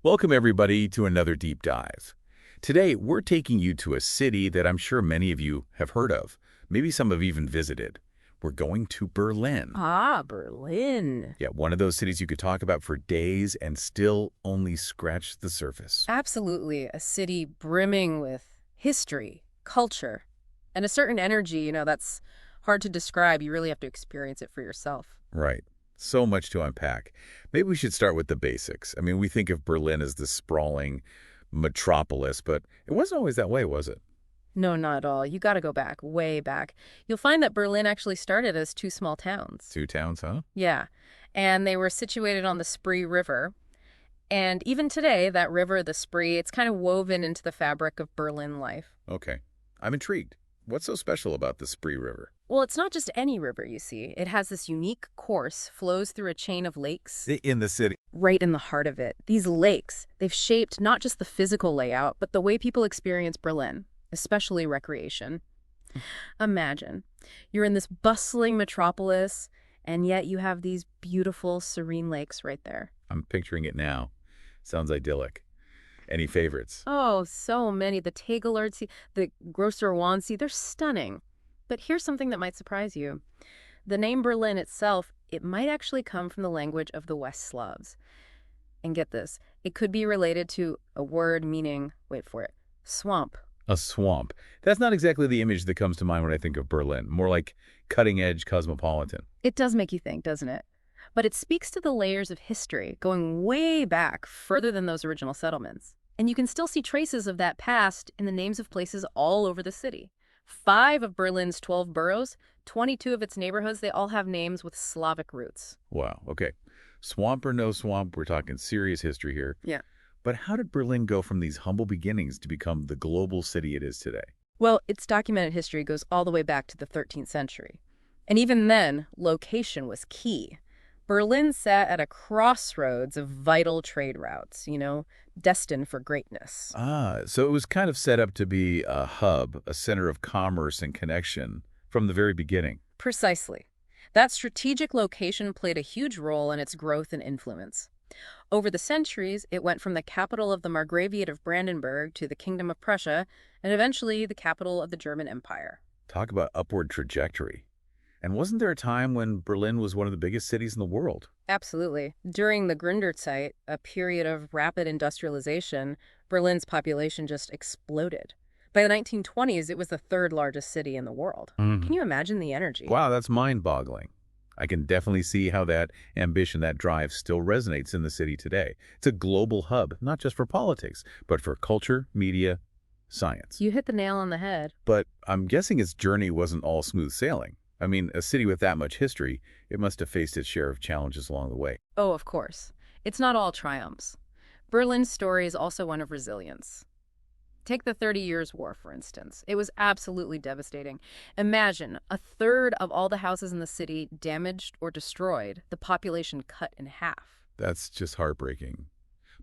Welcome, everybody, to another deep dive. Today, we're taking you to a city that I'm sure many of you have heard of. Maybe some have even visited. We're going to Berlin. Ah, Berlin. Yeah, one of those cities you could talk about for days and still only scratch the surface. Absolutely. A city brimming with history, culture, and a certain energy, that's hard to describe. You really have to experience it for yourself. Right. So much to unpack. Maybe we should start with the basics. I mean, we think of Berlin as this sprawling metropolis, but it wasn't always that way, was it? No, not at all. You got to go back, way back. You'll find that Berlin actually started as two small towns. Two towns, huh? Yeah. And they were situated on the Spree River. And even today, that river, the Spree, it's kind of woven into the fabric of Berlin life. Okay. I'm intrigued. What's so special about the Spree River? Well, it's not just any river, you see. It has this unique course, flows through a chain of lakes. In the city. Right in the heart of it. These lakes, they've shaped not just the physical layout, but the way people experience Berlin, especially recreation. Imagine, you're in this bustling metropolis, and yet you have these beautiful, serene lakes right there. I'm picturing it now. Sounds idyllic. Any favorites? Oh, so many. The Tegelerdsee, the Grosser Wannsee, they're stunning. But here's something that might surprise you. The name Berlin itself, it might actually come from the language of the West Slavs. And get this, it could be related to a word meaning, wait for it, swamp. A swamp. That's not exactly the image that comes to mind when I think of Berlin. More like cutting-edge cosmopolitan. It does make you think, doesn't it? But it speaks to the layers of history, going way back, further than those original settlements. And you can still see traces of that past in the names of places all over the city. 5 of Berlin's 12 boroughs, 22 of its neighborhoods, they all have names with Slavic roots. Wow, okay. Swamp or no swamp, we're talking serious history here. Yeah. But how did Berlin go from these humble beginnings to become the global city it is today? Well, its documented history goes all the way back to the 13th century. And even then, location was key. Berlin sat at a crossroads of vital trade routes, destined for greatness. Ah, so it was kind of set up to be a hub, a center of commerce and connection from the very beginning. Precisely. That strategic location played a huge role in its growth and influence. Over the centuries, it went from the capital of the Margraviate of Brandenburg to the Kingdom of Prussia, and eventually the capital of the German Empire. Talk about upward trajectory. And wasn't there a time when Berlin was one of the biggest cities in the world? Absolutely. During the Gründerzeit, a period of rapid industrialization, Berlin's population just exploded. By the 1920s, it was the third largest city in the world. Can you imagine the energy? Wow, that's mind-boggling. I can definitely see how that ambition, that drive still resonates in the city today. It's a global hub, not just for politics, but for culture, media, science. You hit the nail on the head. But I'm guessing its journey wasn't all smooth sailing. I mean, a city with that much history, it must have faced its share of challenges along the way. Oh, of course. It's not all triumphs. Berlin's story is also one of resilience. Take the 30 Years' War, for instance. It was absolutely devastating. Imagine a third of all the houses in the city damaged or destroyed, the population cut in half. That's just heartbreaking.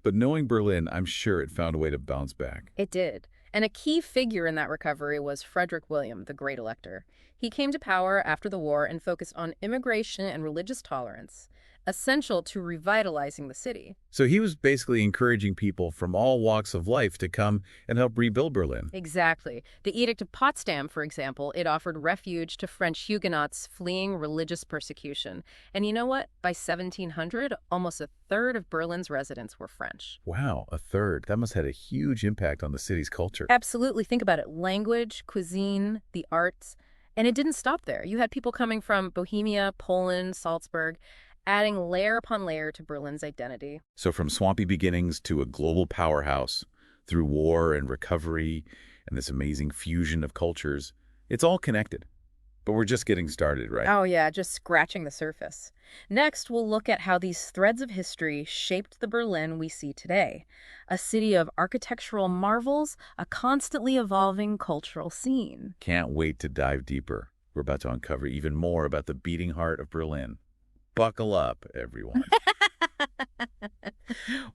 But knowing Berlin, I'm sure it found a way to bounce back. It did. And a key figure in that recovery was Frederick William, the Great Elector. He came to power after the war and focused on immigration and religious tolerance, essential to revitalizing the city. So he was basically encouraging people from all walks of life to come and help rebuild Berlin. Exactly. The Edict of Potsdam, for example, it offered refuge to French Huguenots fleeing religious persecution. And you know what? By 1700, almost a third of Berlin's residents were French. Wow, a third. That must have had a huge impact on the city's culture. Absolutely. Think about it. Language, cuisine, the arts. And it didn't stop there. You had people coming from Bohemia, Poland, Salzburg, adding layer upon layer to Berlin's identity. So from swampy beginnings to a global powerhouse, through war and recovery and this amazing fusion of cultures, it's all connected. But we're just getting started, right? Oh yeah, just scratching the surface. Next, we'll look at how these threads of history shaped the Berlin we see today. A city of architectural marvels, a constantly evolving cultural scene. Can't wait to dive deeper. We're about to uncover even more about the beating heart of Berlin. Buckle up, everyone.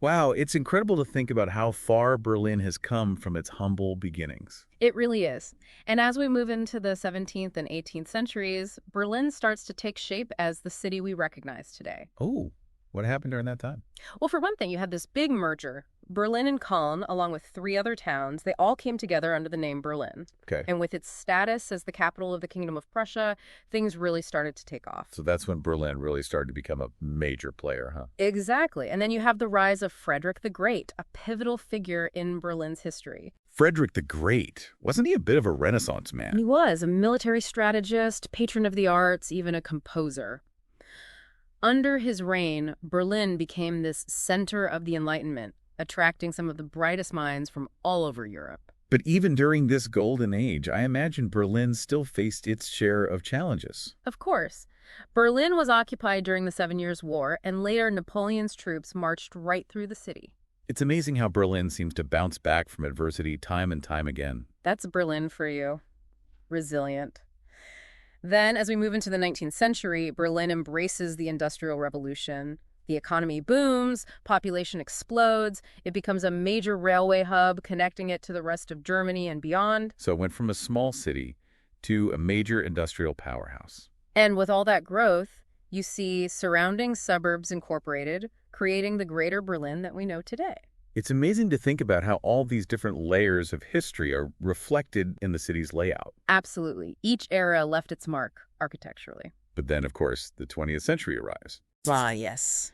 Wow, it's incredible to think about how far Berlin has come from its humble beginnings. It really is. And as we move into the 17th and 18th centuries, Berlin starts to take shape as the city we recognize today. Oh, what happened during that time? Well, for one thing, you had this big merger Berlin and Cologne, along with 3 other towns, they all came together under the name Berlin. Okay. And with its status as the capital of the Kingdom of Prussia, things really started to take off. So that's when Berlin really started to become a major player, huh? Exactly. And then you have the rise of Frederick the Great, a pivotal figure in Berlin's history. Frederick the Great, wasn't he a bit of a Renaissance man? He was a military strategist, patron of the arts, even a composer. Under his reign, Berlin became this center of the Enlightenment, attracting some of the brightest minds from all over Europe. But even during this golden age, I imagine Berlin still faced its share of challenges. Of course, Berlin was occupied during the 7 Years' War, and later Napoleon's troops marched right through the city. It's amazing how Berlin seems to bounce back from adversity time and time again. That's Berlin for you. Resilient. Then, as we move into the 19th century, Berlin embraces the Industrial Revolution. The economy booms, population explodes, it becomes a major railway hub connecting it to the rest of Germany and beyond. So it went from a small city to a major industrial powerhouse. And with all that growth, you see surrounding suburbs incorporated, creating the greater Berlin that we know today. It's amazing to think about how all these different layers of history are reflected in the city's layout. Absolutely. Each era left its mark architecturally. But then, of course, the 20th century arrives. Ah, yes.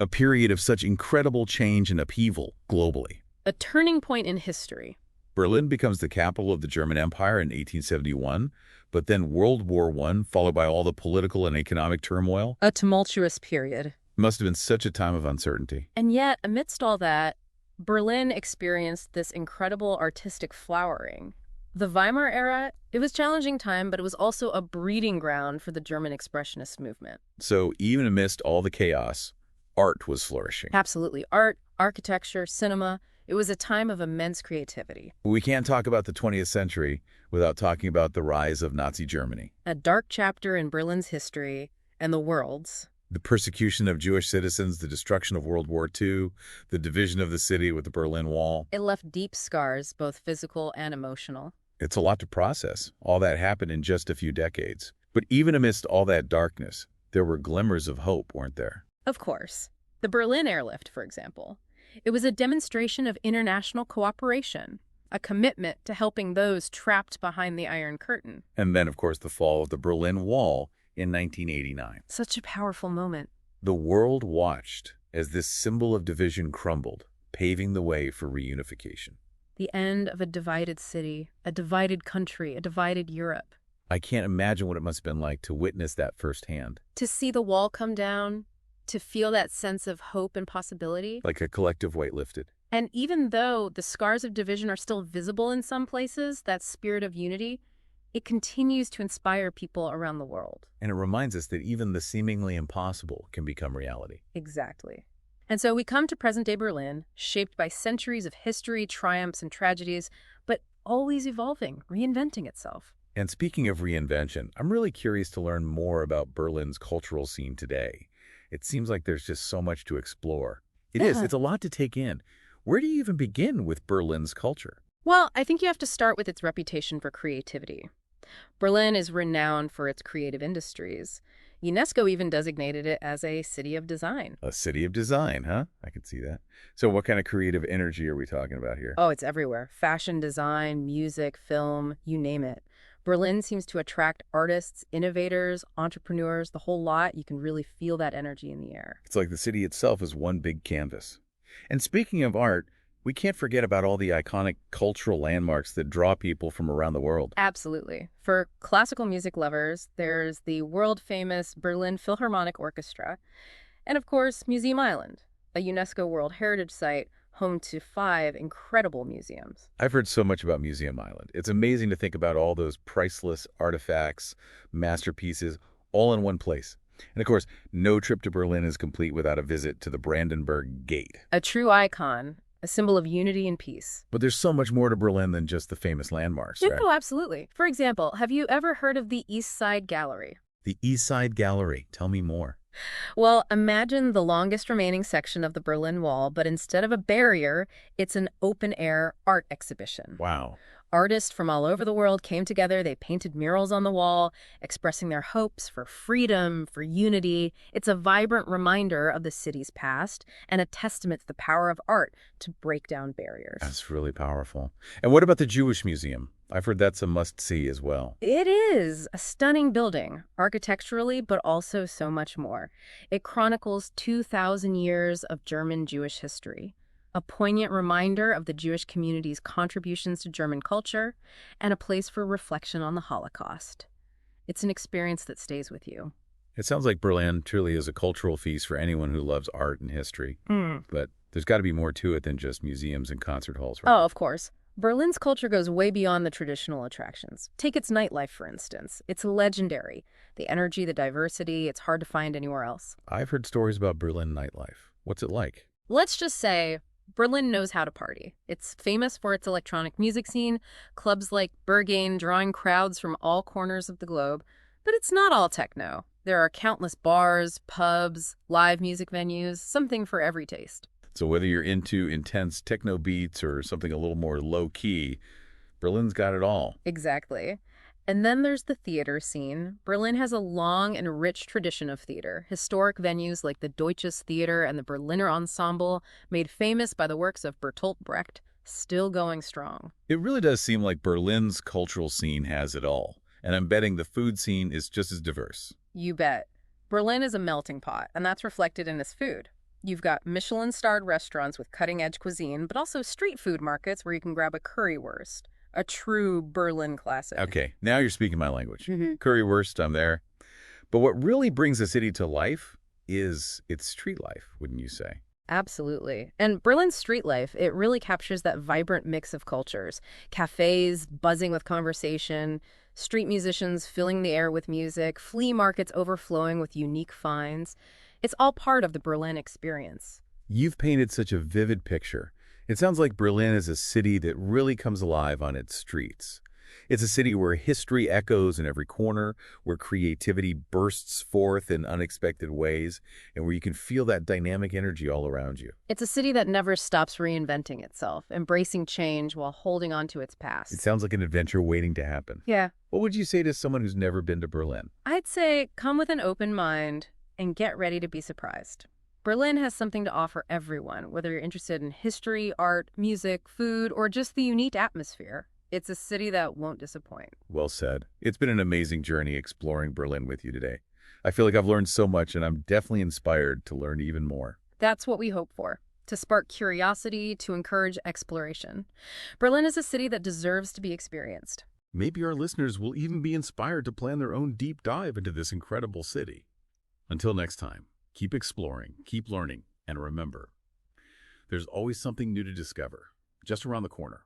A period of such incredible change and upheaval globally. A turning point in history. Berlin becomes the capital of the German Empire in 1871, but then World War I, followed by all the political and economic turmoil. A tumultuous period. Must have been such a time of uncertainty. And yet, amidst all that, Berlin experienced this incredible artistic flowering. The Weimar era, it was a challenging time, but it was also a breeding ground for the German Expressionist movement. So even amidst all the chaos, art was flourishing. Absolutely. Art, architecture, cinema, it was a time of immense creativity. We can't talk about the 20th century without talking about the rise of Nazi Germany. A dark chapter in Berlin's history and the world's. The persecution of Jewish citizens, the destruction of World War II, the division of the city with the Berlin Wall. It left deep scars, both physical and emotional. It's a lot to process. All that happened in just a few decades. But even amidst all that darkness, there were glimmers of hope, weren't there? Of course. The Berlin Airlift, for example. It was a demonstration of international cooperation, a commitment to helping those trapped behind the Iron Curtain. And then, of course, the fall of the Berlin Wall in 1989. Such a powerful moment. The world watched as this symbol of division crumbled, paving the way for reunification. The end of a divided city, a divided country, a divided Europe. I can't imagine what it must have been like to witness that firsthand. To see the wall come down, to feel that sense of hope and possibility. Like a collective weight lifted. And even though the scars of division are still visible in some places, that spirit of unity, it continues to inspire people around the world. And it reminds us that even the seemingly impossible can become reality. Exactly. And so we come to present-day Berlin, shaped by centuries of history, triumphs, and tragedies, but always evolving, reinventing itself. And speaking of reinvention, I'm really curious to learn more about Berlin's cultural scene today. It seems like there's just so much to explore. It is. It's a lot to take in. Where do you even begin with Berlin's culture? Well, I think you have to start with its reputation for creativity. Berlin is renowned for its creative industries. UNESCO even designated it as a city of design. A city of design, huh? I can see that. So what kind of creative energy are we talking about here? Oh, it's everywhere. Fashion, design, music, film, you name it. Berlin seems to attract artists, innovators, entrepreneurs, the whole lot. You can really feel that energy in the air. It's like the city itself is one big canvas. And speaking of art, we can't forget about all the iconic cultural landmarks that draw people from around the world. Absolutely. For classical music lovers, there's the world-famous Berlin Philharmonic Orchestra, and of course, Museum Island, a UNESCO World Heritage Site home to 5 incredible museums. I've heard so much about Museum Island. It's amazing to think about all those priceless artifacts, masterpieces, all in one place. And of course, no trip to Berlin is complete without a visit to the Brandenburg Gate. A true icon, a symbol of unity and peace. But there's so much more to Berlin than just the famous landmarks, right? No, absolutely. For example, have you ever heard of the East Side Gallery? The East Side Gallery. Tell me more. Well, imagine the longest remaining section of the Berlin Wall, but instead of a barrier, it's an open-air art exhibition. Wow. Artists from all over the world came together. They painted murals on the wall, expressing their hopes for freedom, for unity. It's a vibrant reminder of the city's past and a testament to the power of art to break down barriers. That's really powerful. And what about the Jewish Museum? I've heard that's a must-see as well. It is a stunning building, architecturally, but also so much more. It chronicles 2,000 years of German Jewish history, a poignant reminder of the Jewish community's contributions to German culture, and a place for reflection on the Holocaust. It's an experience that stays with you. It sounds like Berlin truly is a cultural feast for anyone who loves art and history. Mm. But there's got to be more to it than just museums and concert halls, right? Oh, of course. Berlin's culture goes way beyond the traditional attractions. Take its nightlife, for instance. It's legendary. The energy, the diversity, it's hard to find anywhere else. I've heard stories about Berlin nightlife. What's it like? Let's just say Berlin knows how to party. It's famous for its electronic music scene, clubs like Berghain drawing crowds from all corners of the globe. But it's not all techno. There are countless bars, pubs, live music venues, something for every taste. So whether you're into intense techno beats or something a little more low-key, Berlin's got it all. Exactly. And then there's the theater scene. Berlin has a long and rich tradition of theater. Historic venues like the Deutsches Theater and the Berliner Ensemble, made famous by the works of Bertolt Brecht, still going strong. It really does seem like Berlin's cultural scene has it all. And I'm betting the food scene is just as diverse. You bet. Berlin is a melting pot, and that's reflected in its food. You've got Michelin-starred restaurants with cutting-edge cuisine, but also street food markets where you can grab a currywurst, a true Berlin classic. Okay, now you're speaking my language. Mm-hmm. Currywurst, I'm there. But what really brings the city to life is its street life, wouldn't you say? Absolutely. And Berlin's street life, it really captures that vibrant mix of cultures. Cafes buzzing with conversation, street musicians filling the air with music, flea markets overflowing with unique finds. It's all part of the Berlin experience. You've painted such a vivid picture. It sounds like Berlin is a city that really comes alive on its streets. It's a city where history echoes in every corner, where creativity bursts forth in unexpected ways, and where you can feel that dynamic energy all around you. It's a city that never stops reinventing itself, embracing change while holding on to its past. It sounds like an adventure waiting to happen. Yeah. What would you say to someone who's never been to Berlin? I'd say come with an open mind and get ready to be surprised. Berlin has something to offer everyone, whether you're interested in history, art, music, food, or just the unique atmosphere. It's a city that won't disappoint. Well said. It's been an amazing journey exploring Berlin with you today. I feel like I've learned so much, and I'm definitely inspired to learn even more. That's what we hope for, to spark curiosity, to encourage exploration. Berlin is a city that deserves to be experienced. Maybe our listeners will even be inspired to plan their own deep dive into this incredible city. Until next time, keep exploring, keep learning, and remember, there's always something new to discover, just around the corner.